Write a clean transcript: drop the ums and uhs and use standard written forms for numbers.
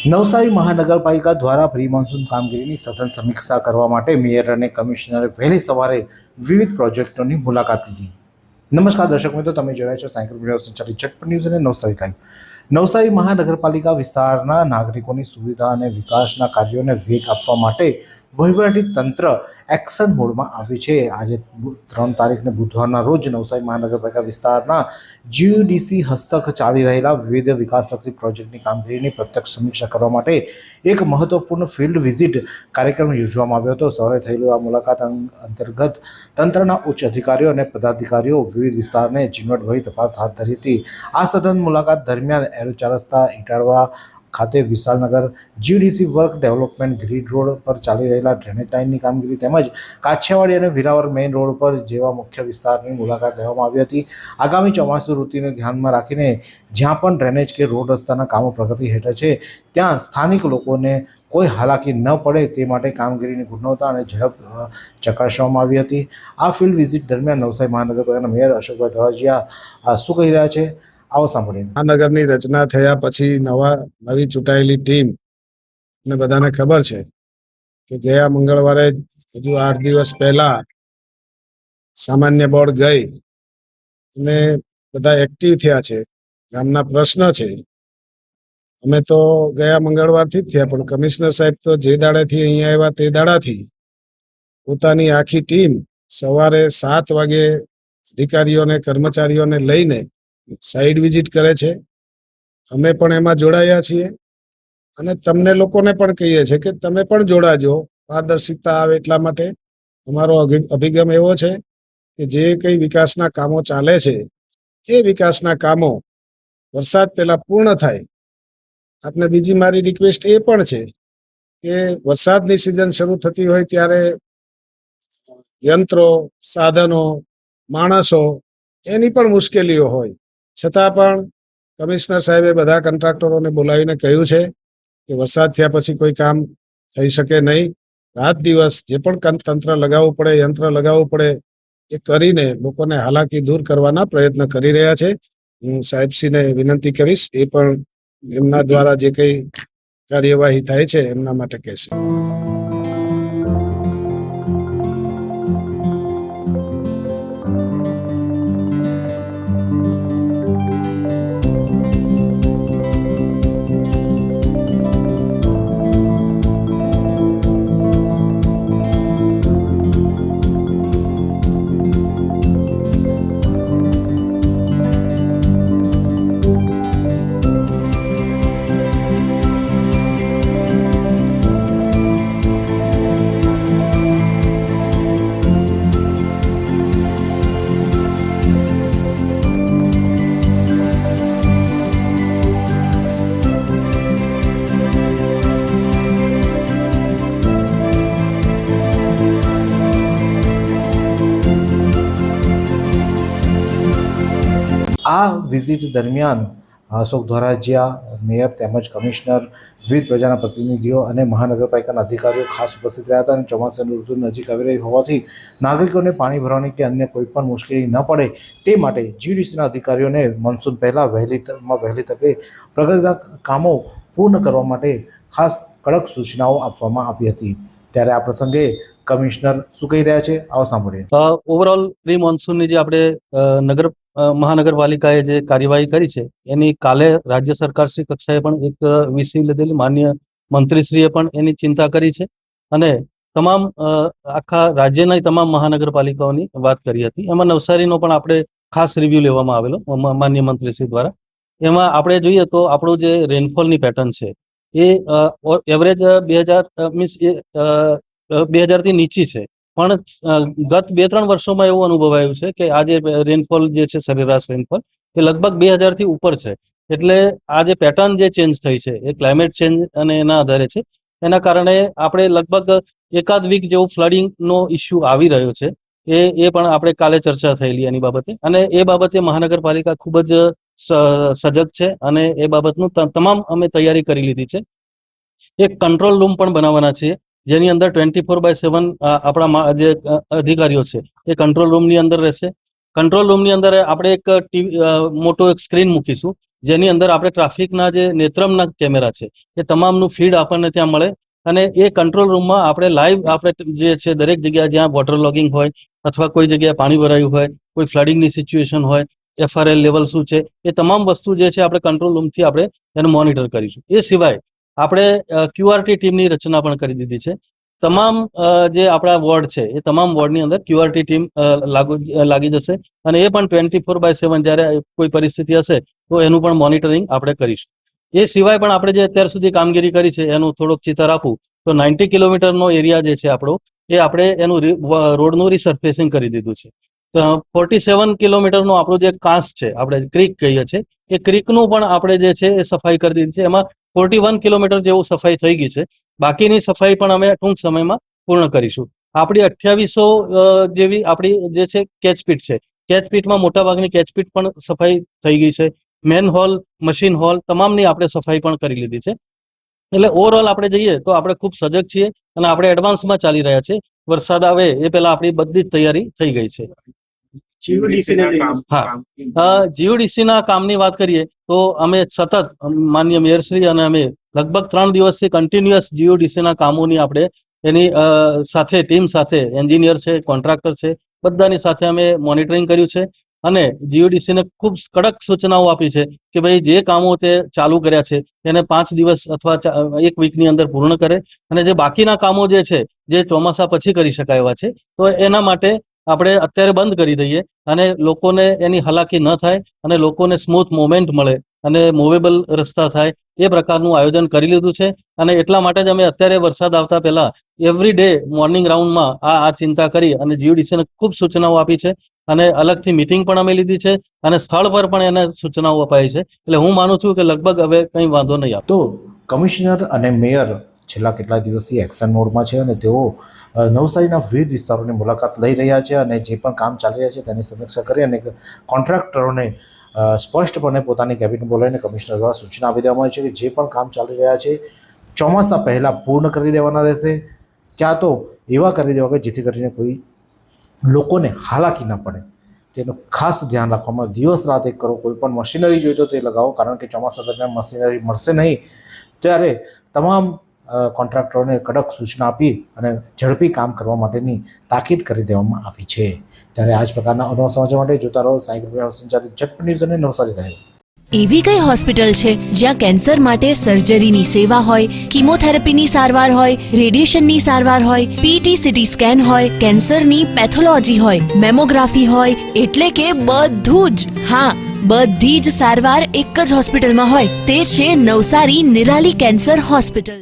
નવસારી મહાનગરપાલિકા દ્વારા pre monsoon કામગીરીની સઘન સમીક્ષા કરવા માટે મેયર અને કમિશનરે વહેલી સવારે વિવિધ પ્રોજેક્ટોની મુલાકાત લીધી. નમસ્કાર દર્શક મિત્રો, તમે જોઈ રહ્યા છો સાયકલ મીડિયા સંચાલિત ઝટપટ ન્યૂઝ અને નવસારી લાઈવ. નવસારી મહાનગરપાલિકા વિસ્તારના નાગરિકોની સુવિધા અને વિકાસના કાર્યોને વેગ આપવા માટે વહીવટી તંત્ર એક્શન મોડમાં આવ્યું છે. આજે 3 તારીખને બુધવારના રોજ નવસારી મહાનગરપાલિકા વિસ્તારના જીયુડીસી હસ્તક ચાલી રહેલા વિવિધ વિકાસલક્ષી પ્રોજેક્ટની કામગીરીની પ્રત્યક્ષ સમીક્ષા કરવા માટે એક મહત્વપૂર્ણ ફિલ્ડ વિઝિટ કાર્યક્રમ યોજવામાં આવ્યો હતો. સવારે થયેલી આ મુલાકાત અંતર્ગત તંત્રના ઉચ્ચ અધિકારીઓ અને પદાધિકારીઓ વિવિધ વિસ્તારને ઝીણવટભરી તપાસ હાથ ધરી હતી. આ સઘન મુલાકાત દરમિયાન એરો 4 રસ્તા ઇટાળવા ખાતે Vishalnagar GUDC work development grid road પર ચાલી રહેલા ડ્રેનેજ લાઇનની કામગીરી તેમજ કાછિયાવાડી અને વિરાવર મેઇન રોડ પર જેવા મુખ્ય વિસ્તારની મુલાકાત લેવામાં આવી હતી. આગામી ચોમાસુ ઋતુને ધ્યાનમાં રાખીને જ્યાં પણ ડ્રેનેજ કે રોડ રસ્તાના કામો પ્રગતિ હેઠળ છે ત્યાં સ્થાનિક લોકોને કોઈ હાલાકી ન પડે તે માટે કામગીરીની ગુણવત્તા અને ઝડપ ચકાસવામાં આવી હતી. આ ફિલ્ડ વિઝિટ દરમિયાન નવસારી મહાનગરપાલિકાના મેયર અશોકભાઈ ધોળાજીયા શું કહી રહ્યા છે, આવો સાંભળીએ. મહાનગરની રચના થયા પછી નવી ચૂંટાયેલી ટીમ ને બધાને ખબર છે કે ગયા મંગળવારે હજુ 8 દિવસ પહેલા સામાન્ય બોર્ડ ગઈ અને બધા એક્ટિવ થયા છે. ગામના પ્રશ્ન છે. અમે તો ગયા મંગળવારથી જ થયા, પણ કમિશનર સાહેબ તો જે દાડેથી અહીંયા આવ્યા તે દાડાથી પોતાની આખી ટીમ સવારે 7 વાગે અધિકારીઓને કર્મચારીઓને લઈને સાઈડ વિઝિટ કરે છે. અમે પણ એમાં જોડાયા છીએ અને તમને લોકોને પણ કહીએ છીએ કે તમે પણ જોડાજો, પારદર્શિતા આવે એટલા માટે. અમારો અભિગમ એવો છે કે જે કંઈ વિકાસના કામો ચાલે છે એ વિકાસના કામો વરસાદ પહેલા પૂર્ણ થાય. આપને બીજી મારી રિક્વેસ્ટ એ પણ છે કે વરસાદની સિઝન શરૂ થતી હોય ત્યારે યંત્રો, સાધનો, માણસો એની પણ મુશ્કેલીઓ હોય, છતાં પણ કમિશનર સાહેબે બધા કોન્ટ્રાક્ટરોને બોલાવીને કહ્યું છે કે વરસાદ થયા પછી કોઈ કામ થઈ શકે નહીં. રાત દિવસ જે પણ તંત્ર લગાવવું પડે, યંત્ર લગાવવું પડે એ કરીને લોકોને હાલાકી દૂર કરવાના પ્રયત્ન કરી રહ્યા છે. હું સાહેબશ્રીને વિનંતી કરીશ એ પણ એમના દ્વારા જે કંઈ કાર્યવાહી થાય છે એમના માટે કહેશે. આ વિઝિટ દરમિયાન અશોક ધોળાજીયા, મેયર તેમજ કમિશનર, વિવિધ પ્રજાના પ્રતિનિધિઓ અને મહાનગરપાલિકાના અધિકારીઓ ખાસ ઉપસ્થિત રહ્યા હતા. અને ચોમાસાની ઋતુ નજીક આવી રહી હોવાથી નાગરિકોને પાણી ભરવાની કે અન્ય કોઈ પણ મુશ્કેલી ન પડે તે માટે જીયુડીસીના અધિકારીઓને મોન્સૂન પહેલાં વહેલી તકે પ્રગતિના કામો પૂર્ણ કરવા માટે ખાસ કડક સૂચનાઓ આપવામાં આવી હતી. ત્યારે આ પ્રસંગે કમિશનર શું કહી રહ્યા છે, આવો સાંભળીએ. ઓવરઓલ પ્રી મોન્સૂનની જે આપણે મહાનગરપાલિકાએ જે કાર્યવાહી કરી છે એની કાલે રાજ્ય સરકાર શ્રી કક્ષાએ પણ એક વીસી લીધેલી. માન્ય મંત્રીશ્રીએ પણ એની ચિંતા કરી છે અને તમામ આખા રાજ્યના તમામ મહાનગરપાલિકાઓની વાત કરી હતી. એમાં નવસારીનો પણ આપણે ખાસ રિવ્યુ લેવામાં આવેલો માન્ય મંત્રીશ્રી દ્વારા. એમાં આપણે જોઈએ તો આપણું જે રેનફોલની પેટર્ન છે એ એવરેજ 2000 થી નીચી છે, પણ ગત 2-3 વર્ષોમાં એવું અનુભવાયું છે કે આ જે રેનફોલ જે છે, સરેરાશ રેનફોલ એ લગભગ 2000 થી ઉપર છે. એટલે આ જે પેટર્ન જે ચેન્જ થઈ છે એ ક્લાઇમેટ ચેન્જ અને એના આધારે છે. એના કારણે આપણે લગભગ એકાદ વીક જેવું ફ્લડિંગનો ઇસ્યુ આવી રહ્યો છે. એ પણ આપણે કાલે ચર્ચા થયેલી એની બાબતે, અને એ બાબતે મહાનગરપાલિકા ખૂબ જ સજગ છે અને એ બાબતનું તમામ અમે તૈયારી કરી લીધી છે. એક કંટ્રોલ રૂમ પણ બનાવવાના છીએ જેની અંદર 24/7 આપણા જે અધિકારીઓ છે એ કંટ્રોલ રૂમની અંદર રહેશે કંટ્રોલ રૂમની અંદર આપણે એક મોટો એક સ્ક્રીન મૂકીશું, જેની અંદર આપણે ટ્રાફિકના જે નેત્રમના કેમેરા છે એ તમામનું ફીડ આપણને ત્યાં મળે, અને એ કંટ્રોલ રૂમમાં આપણે લાઈવ આપણે જે છે દરેક જગ્યાએ જ્યાં વોટર લોગિંગ હોય અથવા કોઈ જગ્યાએ પાણી ભરાયું હોય, કોઈ ફ્લડિંગની સિચ્યુએશન હોય, FRL લેવલ શું છે, એ તમામ વસ્તુ જે છે આપણે કંટ્રોલ રૂમથી આપણે એનું મોનિટર કરીશું. એ સિવાય આપણે QRT ટીમની રચના પણ કરી દીધી છે. તમામ જે આપણા વોર્ડ છે એ તમામ વોર્ડની અંદર QRT ટીમ લાગી જશે, અને એ પણ 24/7 જ્યારે કોઈ પરિસ્થિતિ હશે તો એનું પણ મોનિટરિંગ આપણે કરીશું. એ સિવાય પણ આપણે જે અત્યાર સુધી કામગીરી કરી છે એનું થોડુંક ચિત્ર આપું તો 90 કિલોમીટરનો એરિયા જે છે આપણો, એ આપણે એનું રોડનું રિસર્ફેસિંગ કરી દીધું છે. 47 કિલોમીટરનો આપણો જે કાંસ છે, આપણે ક્રીક કહીએ છીએ, એ ક્રીકનું પણ આપણે જે છે એ સફાઈ કરી દીધી છે. એમાં 41 કિલોમીટર જેવું સફાઈ થઈ ગઈ છે. બાકીની સફાઈ પણ અમે ટૂંક સમયમાં પૂર્ણ કરીશું. આપણી 2800 જેવી આપણી જે છે કેચપીટ છે, કેચપીટમાં મોટાભાગની કેચપીટ પણ સફાઈ થઈ ગઈ છે. મેન હોલ, મશીન હોલ તમામની આપણે સફાઈ પણ કરી લીધી છે. એટલે ઓવરઓલ આપણે જઈએ તો આપણે ખૂબ સજગ છીએ અને આપણે એડવાન્સમાં ચાલી રહ્યા છે. વરસાદ આવે એ પહેલા આપણી બધી જ તૈયારી થઈ ગઈ છે. GODC ના કામની વાત કરીએ તો અમે સતત માનનીય મેયરશ્રી અને અમે લગભગ 3 દિવસથી કન્ટિન્યુઅસ GODC ના કામોની આપણે એની સાથે ટીમ સાથે એન્જિનિયર છે, કોન્ટ્રાક્ટર છે, બધાની સાથે અમે મોનિટરિંગ કર્યું છે, અને GODC ને ખૂબ કડક સૂચનાઓ આપી છે કે ભાઈ જે કામો તે ચાલુ કર્યા છે એને 5 દિવસ અથવા 1 વીકની અંદર પૂર્ણ કરે, અને જે બાકીના કામો જે છે જે ચોમાસા પછી કરી શકાય એવા છે તો એના માટે આપણે અત્યારે બંધ કરી દઈએ, અને લોકોને એની હાલાકી ન થાય અને લોકોને સ્મૂથ મૂવમેન્ટ મળે અને મૂવેબલ રસ્તા થાય એ પ્રકારનું આયોજન કરી લીધું છે. અને એટલા માટે જ અમે અત્યારે વરસાદ આવતા પહેલા એવરી ડે મોર્નિંગ રાઉન્ડમાં આ ચિંતા કરી અને GODC ને ખૂબ સૂચનાઓ આપી છે, અને અલગથી મીટિંગ પણ અમે લીધી છે, અને સ્થળ પર પણ એને સૂચનાઓ અપાઈ છે. એટલે હું માનું છું કે લગભગ હવે કંઈ વાંધો નહીં આવે. તો કમિશનર અને મેયર છેલ્લા કેટલા દિવસથી એક્શન મોડમાં છે અને તેઓ નવસારીના વિવિધ વિસ્તારોની મુલાકાત લઈ રહ્યા છે અને જે પણ કામ ચાલી રહ્યા છે તેની સમીક્ષા કરી અને કોન્ટ્રાક્ટરોને સ્પષ્ટપણે પોતાની કેબિન બોલાવીને કમિશનર દ્વારા સૂચના આપી દેવામાં આવી છે કે જે પણ કામ ચાલી રહ્યા છે ચોમાસા પહેલાં પૂર્ણ કરી દેવાના રહેશે, ક્યાં તો એવા કરી દેવા કે જેથી કરીને કોઈ લોકોને હાલાકી ન પડે તેનું ખાસ ધ્યાન રાખવામાં. દિવસ રાત એક કરો, કોઈ પણ મશીનરી જોઈએ તો તે લગાવો, કારણ કે ચોમાસા દરમિયાન મશીનરી મળશે નહીં. ત્યારે તમામ કોન્ટ્રાક્ટરોને કડક સૂચના આપી અને ઝડપી કામ કરવા માટેની તાકીદ કરી દેવામાં આવી છે. ત્યારે આ જ પ્રકારના અનવા સમાચાર માટે જોતા રહો સાયકલ સંચાલિત ઝટપટ ન્યૂઝ અને નવસારી રહે. એવી કઈ હોસ્પિટલ છે જ્યાં કેન્સર માટે સર્જરીની સેવા હોય, કિમોથેરાપીની સારવાર હોય, રેડિયેશનની સારવાર હોય, PET CT સ્કેન હોય, કેન્સરની પેથોલોજી હોય, મેમોગ્રાફી હોય, એટલે કે બધું જ. હા, બધી જ સારવાર એક જ હોસ્પિટલમાં હોય. તે છે નવસારી નિરાલી કેન્સર હોસ્પિટલ.